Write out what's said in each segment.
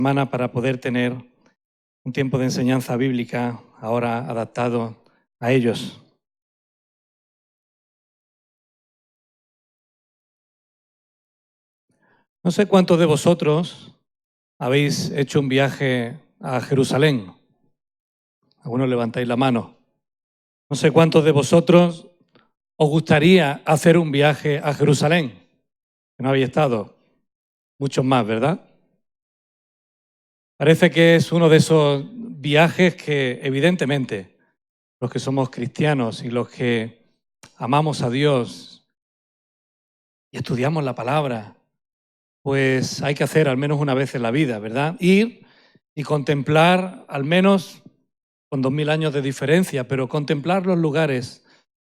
semana para poder tener un tiempo de enseñanza bíblica ahora adaptado a ellos. No sé cuántos de vosotros habéis hecho un viaje a Jerusalén. Algunos levantáis la mano. No sé cuántos de vosotros os gustaría hacer un viaje a Jerusalén. Que no habéis estado. Muchos más, ¿verdad? Parece que es uno de esos viajes que, evidentemente, los que somos cristianos y los que amamos a Dios y estudiamos la palabra, pues hay que hacer al menos una vez en la vida, ¿verdad? Ir y contemplar, al menos con 2000 años de diferencia, pero contemplar los lugares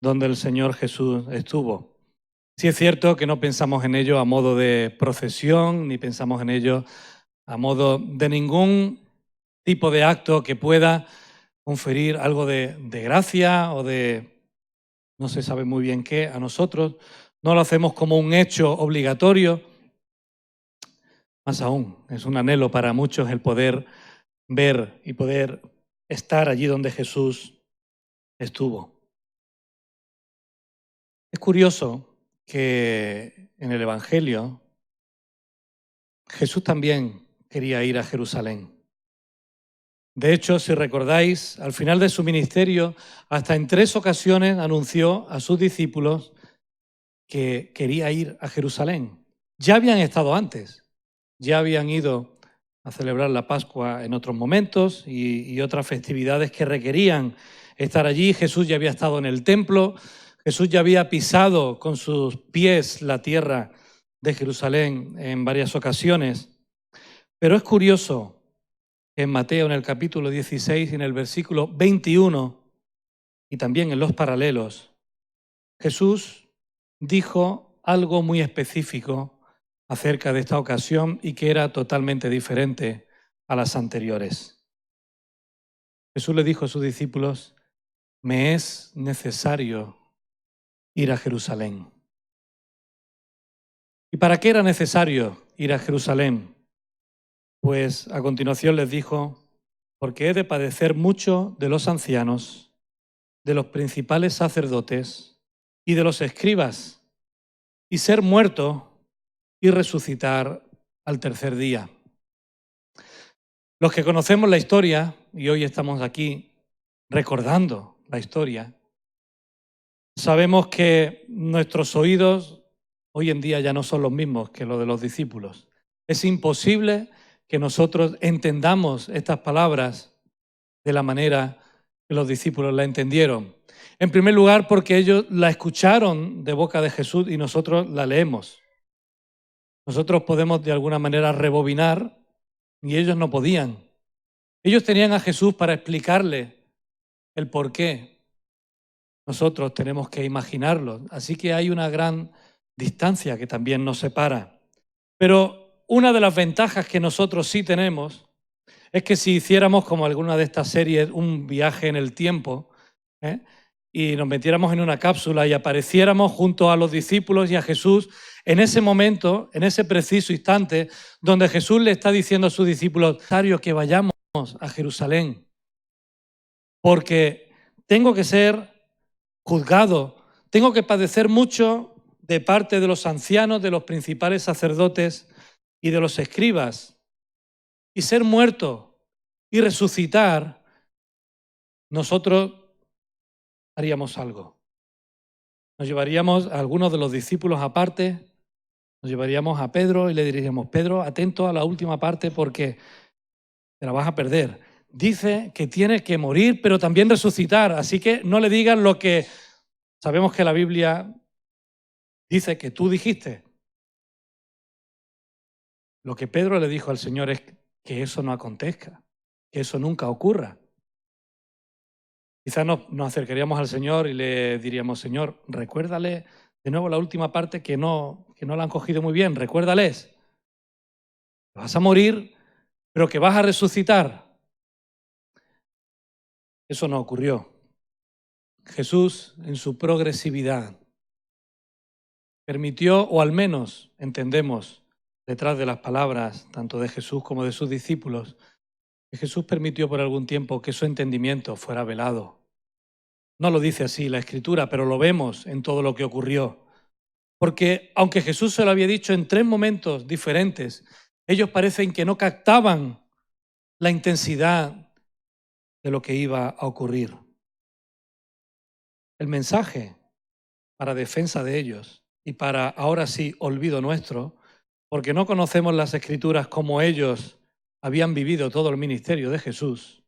donde el Señor Jesús estuvo. Sí es cierto que no pensamos en ello a modo de procesión, ni pensamos en ello a modo de ningún tipo de acto que pueda conferir algo de gracia o de no se sabe muy bien qué a nosotros. No lo hacemos como un hecho obligatorio. Más aún, es un anhelo para muchos el poder ver y poder estar allí donde Jesús estuvo. Es curioso que en el Evangelio Jesús también quería ir a Jerusalén. De hecho, si recordáis, al final de su ministerio, hasta en 3 ocasiones anunció a sus discípulos que quería ir a Jerusalén. Ya habían estado antes, ya habían ido a celebrar la Pascua en otros momentos y otras festividades que requerían estar allí. Jesús ya había estado en el templo, Jesús ya había pisado con sus pies la tierra de Jerusalén en varias ocasiones. Pero es curioso que en Mateo, en el capítulo 16, en el versículo 21, y también en los paralelos, Jesús dijo algo muy específico acerca de esta ocasión y que era totalmente diferente a las anteriores. Jesús le dijo a sus discípulos: me es necesario ir a Jerusalén. ¿Y para qué era necesario ir a Jerusalén? Pues a continuación les dijo: porque he de padecer mucho de los ancianos, de los principales sacerdotes y de los escribas, y ser muerto y resucitar al tercer día. Los que conocemos la historia, y hoy estamos aquí recordando la historia, sabemos que nuestros oídos hoy en día ya no son los mismos que los de los discípulos. Es imposible que nosotros entendamos estas palabras de la manera que los discípulos la entendieron. En primer lugar, porque ellos la escucharon de boca de Jesús y nosotros la leemos. Nosotros podemos de alguna manera rebobinar y ellos no podían. Ellos tenían a Jesús para explicarle el por qué. Nosotros tenemos que imaginarlo. Así que hay una gran distancia que también nos separa. Pero una de las ventajas que nosotros sí tenemos es que si hiciéramos, como alguna de estas series, un viaje en el tiempo, y nos metiéramos en una cápsula y apareciéramos junto a los discípulos y a Jesús en ese momento, en ese preciso instante, donde Jesús le está diciendo a sus discípulos: necesario que vayamos a Jerusalén, porque tengo que ser juzgado, tengo que padecer mucho de parte de los ancianos, de los principales sacerdotes y de los escribas, y ser muerto y resucitar. Nosotros haríamos algo. Nos llevaríamos a algunos de los discípulos aparte, nos llevaríamos a Pedro y le diríamos: Pedro, atento a la última parte porque te la vas a perder. Dice que tiene que morir, pero también resucitar, así que no le digas lo que sabemos que la Biblia dice que tú dijiste. Lo que Pedro le dijo al Señor es que eso no acontezca, que eso nunca ocurra. Quizás nos acercaríamos al Señor y le diríamos: Señor, recuérdale de nuevo la última parte que no la han cogido muy bien, recuérdales. Vas a morir, pero que vas a resucitar. Eso no ocurrió. Jesús, en su progresividad, permitió, o al menos entendemos, detrás de las palabras tanto de Jesús como de sus discípulos, que Jesús permitió por algún tiempo que su entendimiento fuera velado. No lo dice así la Escritura, pero lo vemos en todo lo que ocurrió. Porque aunque Jesús se lo había dicho en 3 momentos diferentes, ellos parecen que no captaban la intensidad de lo que iba a ocurrir. El mensaje para defensa de ellos y para, ahora sí, olvido nuestro, porque no conocemos las Escrituras como ellos habían vivido todo el ministerio de Jesús.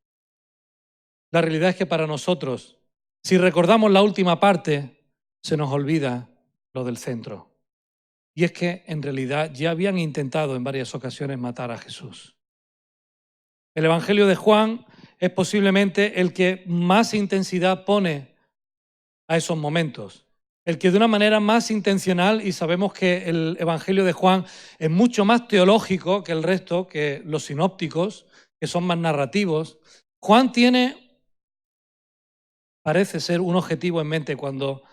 La realidad es que para nosotros, si recordamos la última parte, se nos olvida lo del centro. Y es que en realidad ya habían intentado en varias ocasiones matar a Jesús. El Evangelio de Juan es posiblemente el que más intensidad pone a esos momentos. El que de una manera más intencional, y sabemos que el Evangelio de Juan es mucho más teológico que el resto, que los sinópticos, que son más narrativos. Juan parece ser un objetivo en mente cuando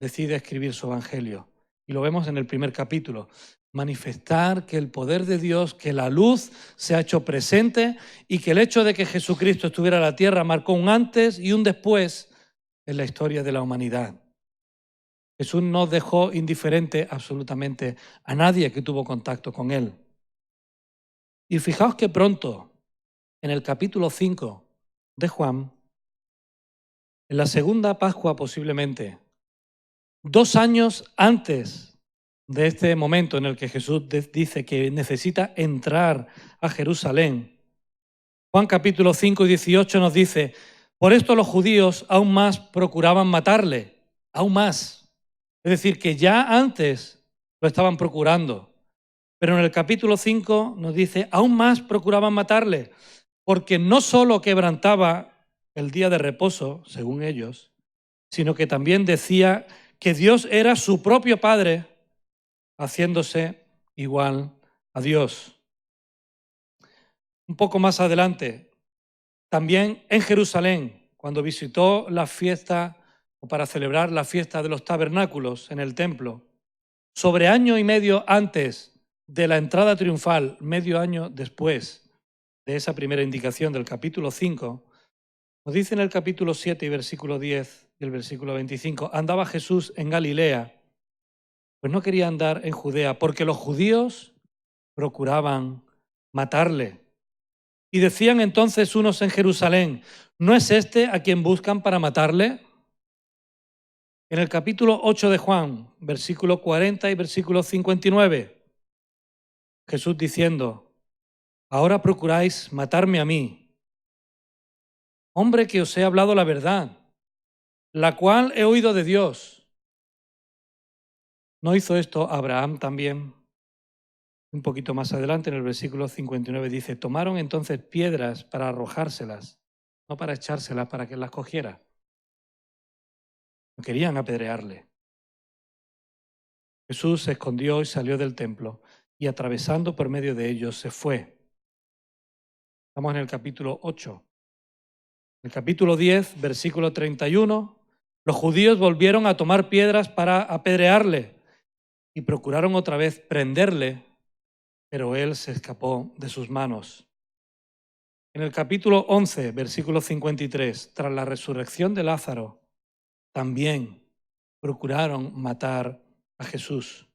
decide escribir su Evangelio. Y lo vemos en el primer capítulo. Manifestar que el poder de Dios, que la luz se ha hecho presente y que el hecho de que Jesucristo estuviera en la tierra marcó un antes y un después en la historia de la humanidad. Jesús no dejó indiferente absolutamente a nadie que tuvo contacto con él. Y fijaos que pronto, en el capítulo 5 de Juan, en la segunda Pascua posiblemente, 2 años antes de este momento en el que Jesús dice que necesita entrar a Jerusalén, Juan capítulo 5 y 18 nos dice: por esto los judíos aún más procuraban matarle, aún más. Es decir, que ya antes lo estaban procurando. Pero en el capítulo 5 nos dice, aún más procuraban matarle, porque no solo quebrantaba el día de reposo, según ellos, sino que también decía que Dios era su propio Padre, haciéndose igual a Dios. Un poco más adelante, también en Jerusalén, cuando visitó la fiesta, o para celebrar la fiesta de los tabernáculos en el templo, sobre año y medio antes de la entrada triunfal, medio año después de esa primera indicación del capítulo 5, nos dice en el capítulo 7 y versículo 10 y el versículo 25, andaba Jesús en Galilea, pues no quería andar en Judea, porque los judíos procuraban matarle. Y decían entonces unos en Jerusalén, ¿no es este a quien buscan para matarle? En el capítulo 8 de Juan, versículo 40 y versículo 59, Jesús diciendo, ahora procuráis matarme a mí, hombre que os he hablado la verdad, la cual he oído de Dios. ¿No hizo esto Abraham también? Un poquito más adelante, en el versículo 59, dice, tomaron entonces piedras para arrojárselas, no para echárselas para que las cogiera. No querían apedrearle. Jesús se escondió y salió del templo, y atravesando por medio de ellos se fue. Estamos en el capítulo 8. En el capítulo 10, versículo 31, los judíos volvieron a tomar piedras para apedrearle y procuraron otra vez prenderle, pero él se escapó de sus manos. En el capítulo 11, versículo 53, tras la resurrección de Lázaro, también procuraron matar a Jesús.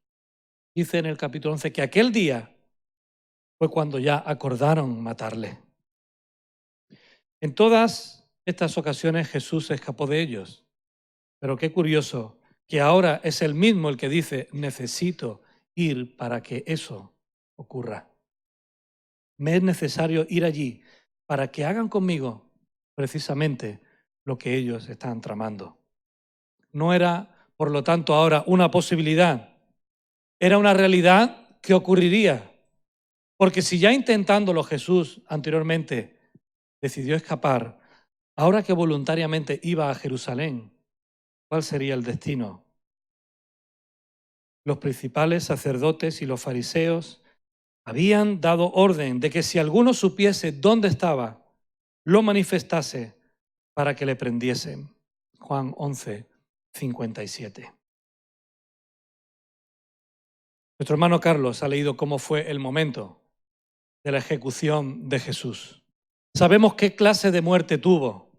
Dice en el capítulo 11 que aquel día fue cuando ya acordaron matarle. En todas estas ocasiones Jesús se escapó de ellos. Pero qué curioso que ahora es el mismo el que dice, necesito ir para que eso ocurra. Me es necesario ir allí para que hagan conmigo precisamente lo que ellos están tramando. No era, por lo tanto, ahora una posibilidad, era una realidad que ocurriría. Porque si ya intentándolo Jesús anteriormente decidió escapar, ahora que voluntariamente iba a Jerusalén, ¿cuál sería el destino? Los principales sacerdotes y los fariseos habían dado orden de que si alguno supiese dónde estaba, lo manifestase para que le prendiesen. Juan 11, 57. Nuestro hermano Carlos ha leído cómo fue el momento de la ejecución de Jesús. Sabemos qué clase de muerte tuvo.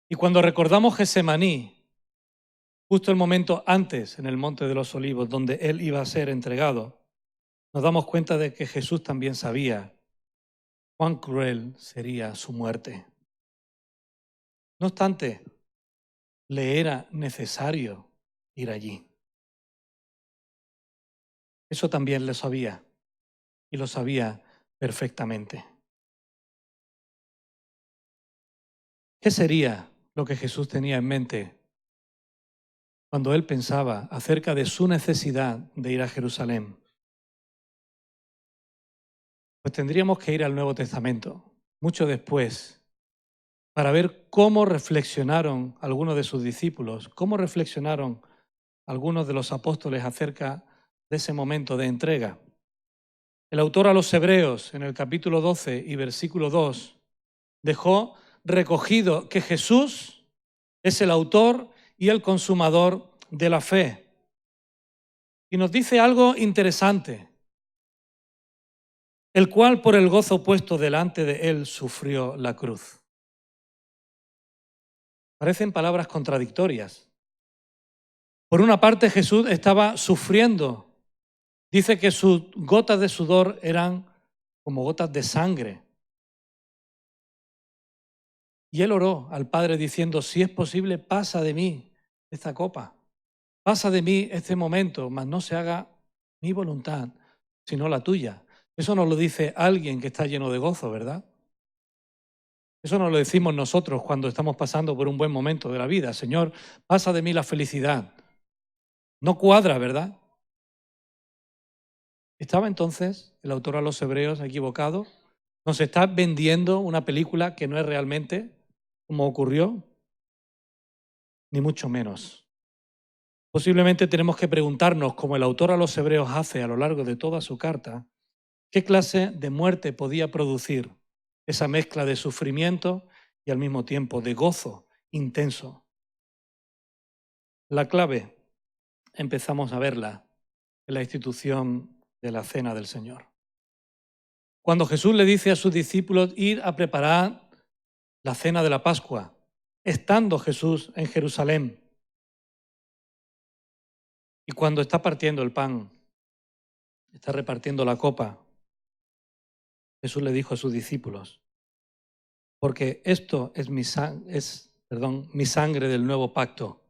Y cuando recordamos Getsemaní, justo el momento antes, en el Monte de los Olivos, donde él iba a ser entregado, nos damos cuenta de que Jesús también sabía cuán cruel sería su muerte. No obstante, le era necesario ir allí. Eso también lo sabía, y lo sabía perfectamente. ¿Qué sería lo que Jesús tenía en mente cuando él pensaba acerca de su necesidad de ir a Jerusalén? Pues tendríamos que ir al Nuevo Testamento, mucho después, para ver cómo reflexionaron algunos de sus discípulos, cómo reflexionaron algunos de los apóstoles acerca de ese momento de entrega. El autor a los Hebreos, en el capítulo 12 y versículo 2, dejó recogido que Jesús es el autor y el consumador de la fe. Y nos dice algo interesante, el cual por el gozo puesto delante de él sufrió la cruz. Parecen palabras contradictorias. Por una parte, Jesús estaba sufriendo. Dice que sus gotas de sudor eran como gotas de sangre. Y él oró al Padre diciendo, si es posible, pasa de mí esta copa. Pasa de mí este momento, mas no se haga mi voluntad, sino la tuya. Eso nos lo dice alguien que está lleno de gozo, ¿verdad? Eso nos lo decimos nosotros cuando estamos pasando por un buen momento de la vida. Señor, pasa de mí la felicidad. No cuadra, ¿verdad? ¿Estaba entonces el autor a los Hebreos equivocado? ¿Nos está vendiendo una película que no es realmente como ocurrió? Ni mucho menos. Posiblemente tenemos que preguntarnos, como el autor a los Hebreos hace a lo largo de toda su carta, ¿qué clase de muerte podía producir esa mezcla de sufrimiento y al mismo tiempo de gozo intenso? La clave empezamos a verla en la institución de la Cena del Señor. Cuando Jesús le dice a sus discípulos ir a preparar la Cena de la Pascua, estando Jesús en Jerusalén, y cuando está partiendo el pan, está repartiendo la copa, Jesús le dijo a sus discípulos, porque esto es mi sangre del nuevo pacto,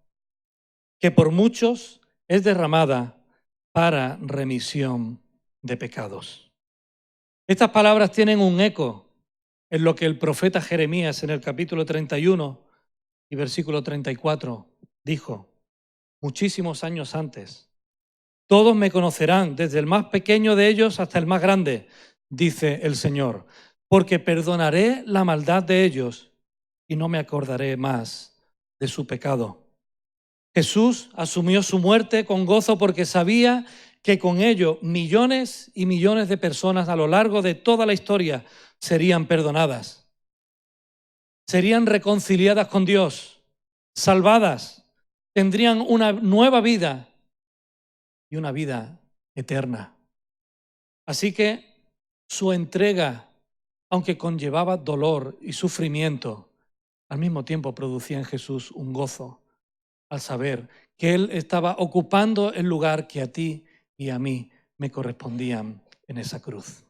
que por muchos es derramada para remisión de pecados. Estas palabras tienen un eco en lo que el profeta Jeremías en el capítulo 31 y versículo 34 dijo, muchísimos años antes. Todos me conocerán, desde el más pequeño de ellos hasta el más grande, dice el Señor, porque perdonaré la maldad de ellos y no me acordaré más de su pecado. Jesús asumió su muerte con gozo porque sabía que con ello millones y millones de personas a lo largo de toda la historia serían perdonadas, serían reconciliadas con Dios, salvadas, tendrían una nueva vida y una vida eterna. Así que su entrega, aunque conllevaba dolor y sufrimiento, al mismo tiempo producía en Jesús un gozo al saber que Él estaba ocupando el lugar que a ti y a mí me correspondían en esa cruz.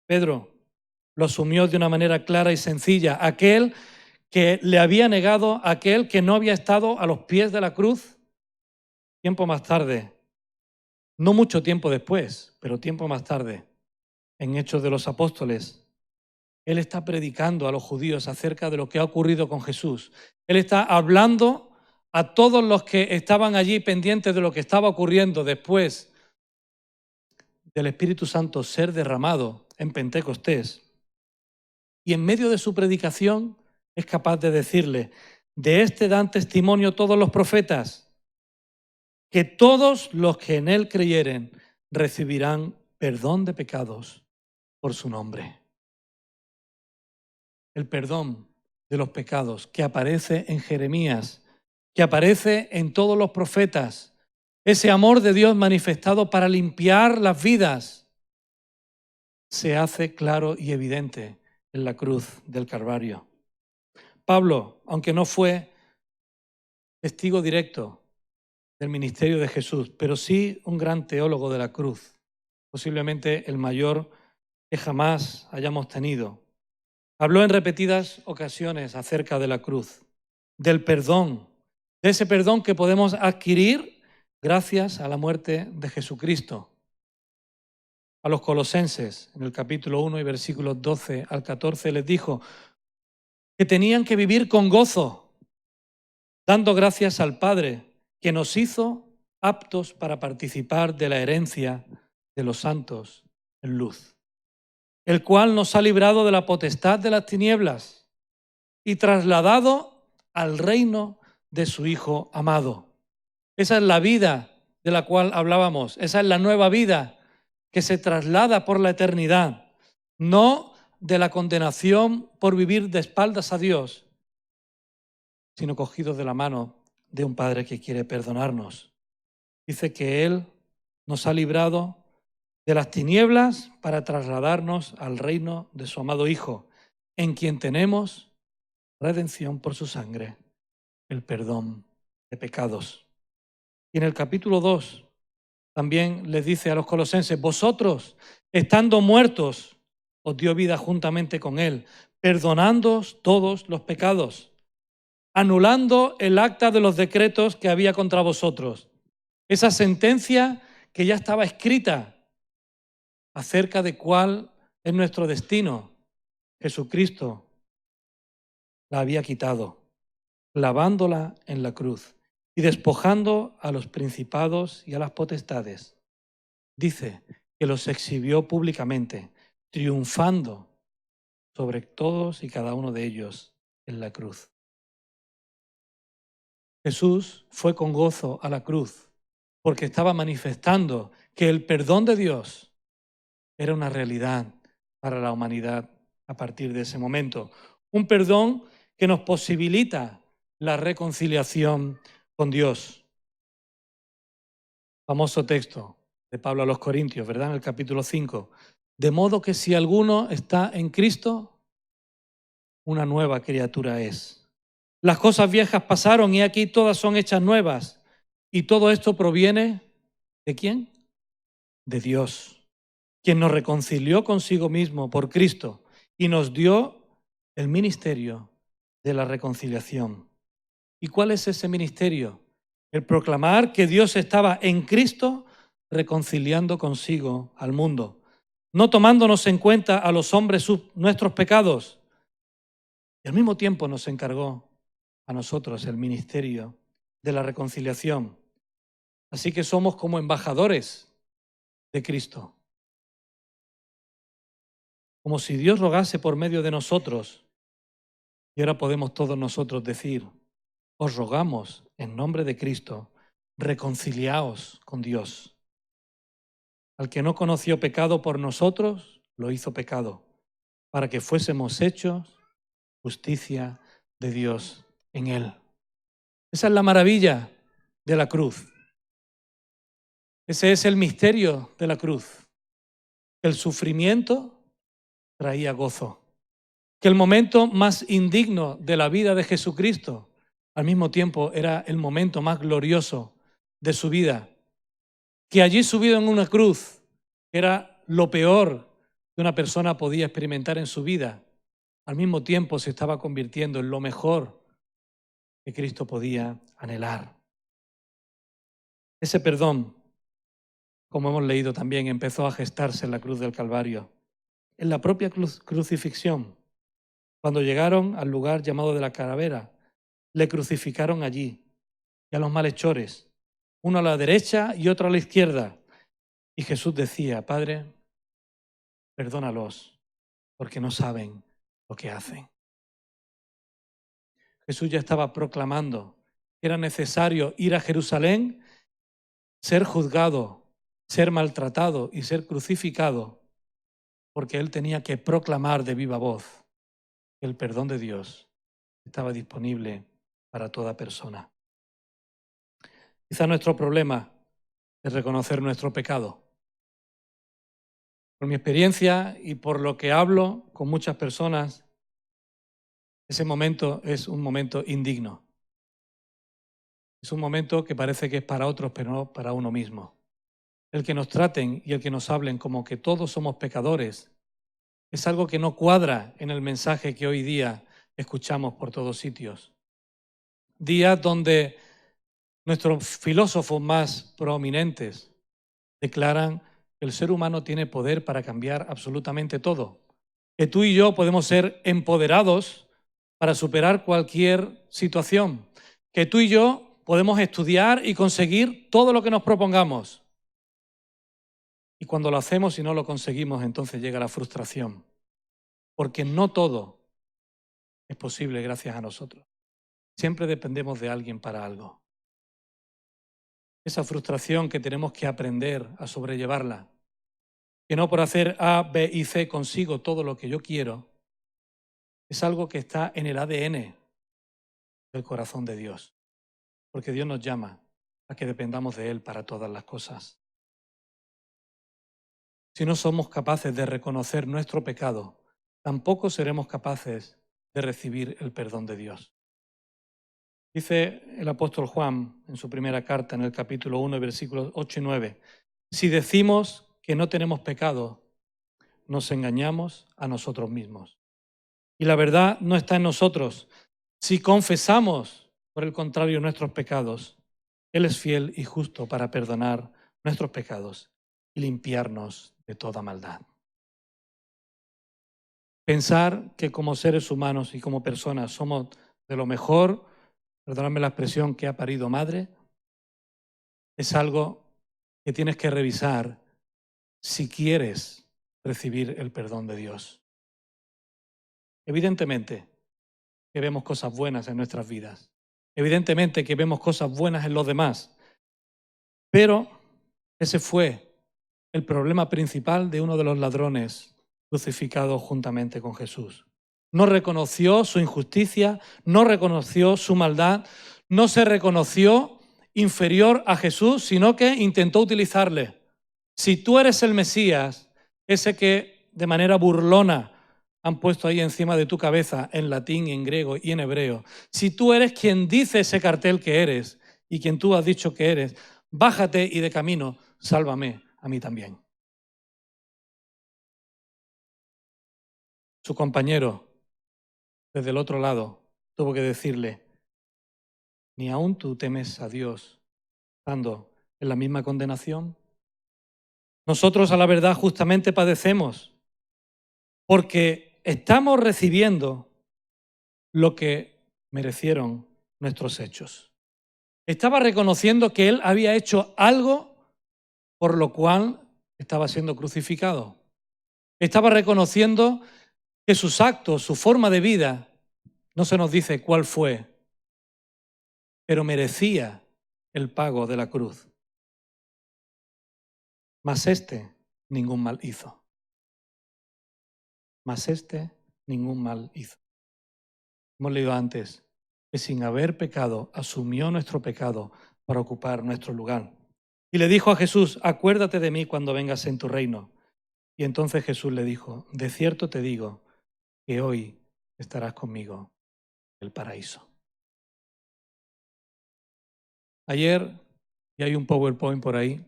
Pedro lo asumió de una manera clara y sencilla. Aquel que le había negado, aquel que no había estado a los pies de la cruz, tiempo más tarde, no mucho tiempo después, pero tiempo más tarde, en Hechos de los Apóstoles, él está predicando a los judíos acerca de lo que ha ocurrido con Jesús. Él está hablando a todos los que estaban allí pendientes de lo que estaba ocurriendo después del Espíritu Santo ser derramado en Pentecostés. Y en medio de su predicación es capaz de decirle, de este dan testimonio todos los profetas, que todos los que en él creyeren recibirán perdón de pecados por su nombre. El perdón de los pecados que aparece en Jeremías, que aparece en todos los profetas, ese amor de Dios manifestado para limpiar las vidas, se hace claro y evidente en la cruz del Calvario. Pablo, aunque no fue testigo directo del ministerio de Jesús, pero sí un gran teólogo de la cruz, posiblemente el mayor que jamás hayamos tenido, habló en repetidas ocasiones acerca de la cruz, del perdón, de ese perdón que podemos adquirir gracias a la muerte de Jesucristo. A los colosenses, en el capítulo 1 y versículos 12 al 14, les dijo que tenían que vivir con gozo, dando gracias al Padre, que nos hizo aptos para participar de la herencia de los santos en luz, el cual nos ha librado de la potestad de las tinieblas y trasladado al reino de su Hijo amado. Esa es la vida de la cual hablábamos, esa es la nueva vida que se traslada por la eternidad, no de la condenación por vivir de espaldas a Dios, sino cogidos de la mano de un Padre que quiere perdonarnos. Dice que Él nos ha librado de las tinieblas para trasladarnos al reino de su amado Hijo, en quien tenemos redención por su sangre, el perdón de pecados. Y en el capítulo 2 también les dice a los colosenses, vosotros, estando muertos, os dio vida juntamente con Él, perdonándoos todos los pecados, anulando el acta de los decretos que había contra vosotros. Esa sentencia que ya estaba escrita acerca de cuál es nuestro destino. Jesucristo la había quitado, clavándola en la cruz y despojando a los principados y a las potestades. Dice que los exhibió públicamente, triunfando sobre todos y cada uno de ellos en la cruz. Jesús fue con gozo a la cruz porque estaba manifestando que el perdón de Dios era una realidad para la humanidad a partir de ese momento. Un perdón que nos posibilita la reconciliación con Dios. Famoso texto de Pablo a los Corintios, ¿verdad? En el capítulo 5. De modo que si alguno está en Cristo, una nueva criatura es. Las cosas viejas pasaron y aquí todas son hechas nuevas. Y todo esto proviene ¿de quién? De Dios, quien nos reconcilió consigo mismo por Cristo y nos dio el ministerio de la reconciliación. ¿Y cuál es ese ministerio? El proclamar que Dios estaba en Cristo reconciliando consigo al mundo, no tomándonos en cuenta a los hombres nuestros pecados. Y al mismo tiempo nos encargó a nosotros el ministerio de la reconciliación. Así que somos como embajadores de Cristo. Como si Dios rogase por medio de nosotros. Y ahora podemos todos nosotros decir, os rogamos en nombre de Cristo, reconciliaos con Dios. Al que no conoció pecado por nosotros, lo hizo pecado, para que fuésemos hechos justicia de Dios en él. Esa es la maravilla de la cruz. Ese es el misterio de la cruz. El sufrimiento traía gozo. Que el momento más indigno de la vida de Jesucristo, al mismo tiempo era el momento más glorioso de su vida. Que allí subido en una cruz era lo peor que una persona podía experimentar en su vida. Al mismo tiempo se estaba convirtiendo en lo mejor que Cristo podía anhelar. Ese perdón, como hemos leído también, empezó a gestarse en la cruz del Calvario. En la propia crucifixión, cuando llegaron al lugar llamado de la Calavera, le crucificaron allí y a los malhechores, uno a la derecha y otro a la izquierda. Y Jesús decía, Padre, perdónalos, porque no saben lo que hacen. Jesús ya estaba proclamando que era necesario ir a Jerusalén, ser juzgado, ser maltratado y ser crucificado, porque él tenía que proclamar de viva voz que el perdón de Dios estaba disponible para toda persona. Quizá nuestro problema de reconocer nuestro pecado. Por mi experiencia y por lo que hablo con muchas personas, ese momento es un momento indigno. Es un momento que parece que es para otros, pero no para uno mismo. El que nos traten y el que nos hablen como que todos somos pecadores es algo que no cuadra en el mensaje que hoy día escuchamos por todos sitios. Días donde nuestros filósofos más prominentes declaran que el ser humano tiene poder para cambiar absolutamente todo. Que tú y yo podemos ser empoderados para superar cualquier situación. Que tú y yo podemos estudiar y conseguir todo lo que nos propongamos. Y cuando lo hacemos y no lo conseguimos, entonces llega la frustración. Porque no todo es posible gracias a nosotros. Siempre dependemos de alguien para algo. Esa frustración que tenemos que aprender a sobrellevarla. Que no por hacer A, B y C consigo todo lo que yo quiero, es algo que está en el ADN del corazón de Dios. Porque Dios nos llama a que dependamos de Él para todas las cosas. Si no somos capaces de reconocer nuestro pecado, tampoco seremos capaces de recibir el perdón de Dios. Dice el apóstol Juan en su primera carta, en el capítulo 1, versículos 8 y 9, si decimos que no tenemos pecado, nos engañamos a nosotros mismos. Y la verdad no está en nosotros. Si confesamos, por el contrario, nuestros pecados, Él es fiel y justo para perdonar nuestros pecados y limpiarnos de toda maldad. Pensar que como seres humanos y como personas somos de lo mejor, perdóname la expresión, que ha parido madre, es algo que tienes que revisar si quieres recibir el perdón de Dios. Evidentemente que vemos cosas buenas en nuestras vidas. Evidentemente que vemos cosas buenas en los demás. Pero ese fue el problema principal de uno de los ladrones crucificados juntamente con Jesús. No reconoció su injusticia, no reconoció su maldad, no se reconoció inferior a Jesús, sino que intentó utilizarle. Si tú eres el Mesías, ese que de manera burlona han puesto ahí encima de tu cabeza en latín, en griego y en hebreo, si tú eres quien dice ese cartel que eres y quien tú has dicho que eres, bájate y de camino, sálvame a mí también. Su compañero, desde el otro lado, tuvo que decirle, ¿ni aún tú temes a Dios estando en la misma condenación? Nosotros a la verdad justamente padecemos porque estamos recibiendo lo que merecieron nuestros hechos. Estaba reconociendo que él había hecho algo por lo cual estaba siendo crucificado. Estaba reconociendo que sus actos, su forma de vida, no se nos dice cuál fue, pero merecía el pago de la cruz. Mas este ningún mal hizo. Mas este ningún mal hizo. Hemos leído antes que sin haber pecado asumió nuestro pecado para ocupar nuestro lugar. Y le dijo a Jesús, acuérdate de mí cuando vengas en tu reino. Y entonces Jesús le dijo, de cierto te digo que hoy estarás conmigo en el paraíso. Ayer, y hay un PowerPoint por ahí,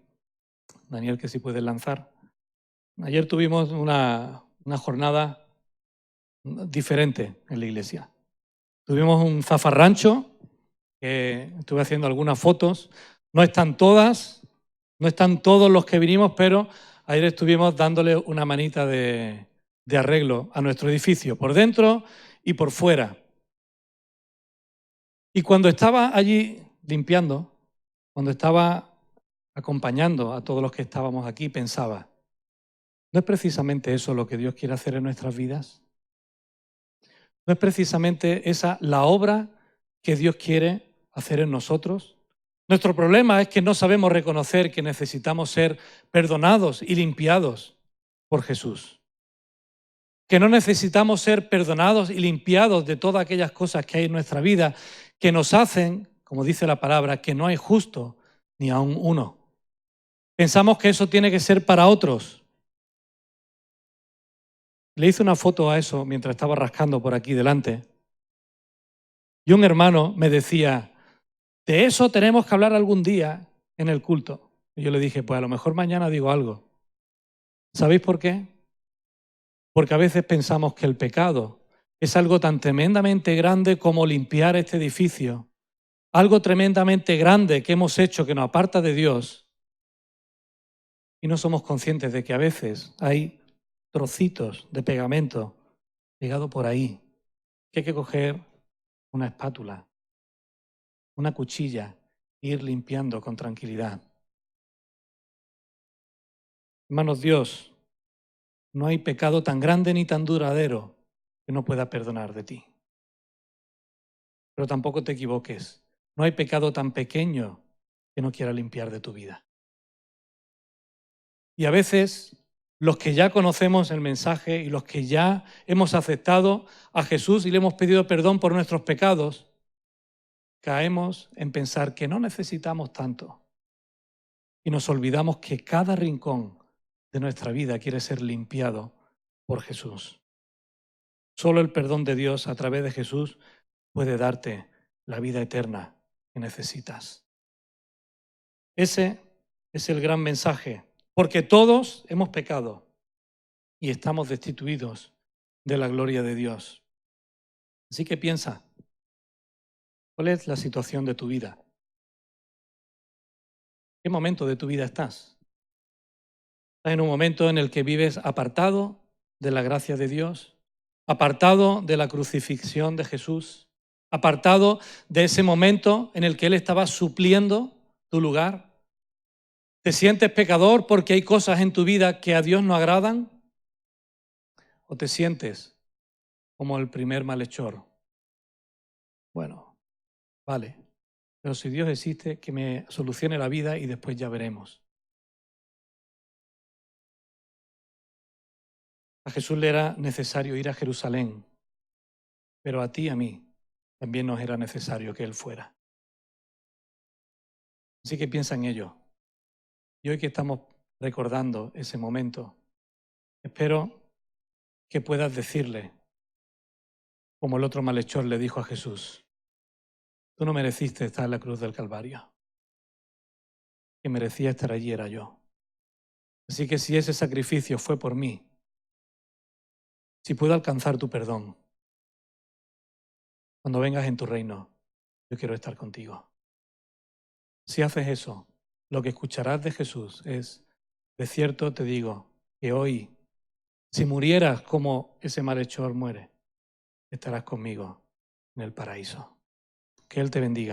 Daniel, que si puedes lanzar. Ayer tuvimos una jornada diferente en la iglesia. Tuvimos un zafarrancho, que estuve haciendo algunas fotos. No están todas, no están todos los que vinimos, pero ayer estuvimos dándole una manita de arreglo a nuestro edificio, por dentro y por fuera. Y cuando estaba allí limpiando, cuando estaba acompañando a todos los que estábamos aquí, pensaba, ¿no es precisamente eso lo que Dios quiere hacer en nuestras vidas? ¿No es precisamente esa la obra que Dios quiere hacer en nosotros? Nuestro problema es que no sabemos reconocer que necesitamos ser perdonados y limpiados por Jesús. Que no necesitamos ser perdonados y limpiados de todas aquellas cosas que hay en nuestra vida que nos hacen, como dice la palabra, que no hay justo ni aun uno. Pensamos que eso tiene que ser para otros. Le hice una foto a eso mientras estaba rascando por aquí delante. Y un hermano me decía, de eso tenemos que hablar algún día en el culto. Y yo le dije, pues a lo mejor mañana digo algo. ¿Sabéis por qué? Porque a veces pensamos que el pecado es algo tan tremendamente grande como limpiar este edificio, algo tremendamente grande que hemos hecho que nos aparta de Dios, y no somos conscientes de que a veces hay trocitos de pegamento pegado por ahí, que hay que coger una espátula, una cuchilla e ir limpiando con tranquilidad. Hermanos, Dios, no hay pecado tan grande ni tan duradero que no pueda perdonar de ti. Pero tampoco te equivoques. No hay pecado tan pequeño que no quiera limpiar de tu vida. Y a veces los que ya conocemos el mensaje y los que ya hemos aceptado a Jesús y le hemos pedido perdón por nuestros pecados, caemos en pensar que no necesitamos tanto. Y nos olvidamos que cada rincón de nuestra vida quiere ser limpiado por Jesús. Solo el perdón de Dios a través de Jesús puede darte la vida eterna que necesitas. Ese es el gran mensaje, porque todos hemos pecado y estamos destituidos de la gloria de Dios. Así que piensa, ¿cuál es la situación de tu vida? ¿Qué momento de tu vida estás? ¿Estás en un momento en el que vives apartado de la gracia de Dios? ¿Apartado de la crucifixión de Jesús? ¿Apartado de ese momento en el que Él estaba supliendo tu lugar? ¿Te sientes pecador porque hay cosas en tu vida que a Dios no agradan? ¿O te sientes como el primer malhechor? Bueno, vale, pero si Dios existe, que me solucione la vida y después ya veremos. A Jesús le era necesario ir a Jerusalén, pero a ti y a mí también nos era necesario que Él fuera. Así que piensa en ello. Y hoy que estamos recordando ese momento, espero que puedas decirle, como el otro malhechor le dijo a Jesús, tú no mereciste estar en la cruz del Calvario. Que merecía estar allí era yo. Así que si ese sacrificio fue por mí, si puedo alcanzar tu perdón, cuando vengas en tu reino, yo quiero estar contigo. Si haces eso, lo que escucharás de Jesús es, de cierto te digo, que hoy, si murieras como ese malhechor muere, estarás conmigo en el paraíso. Que Él te bendiga.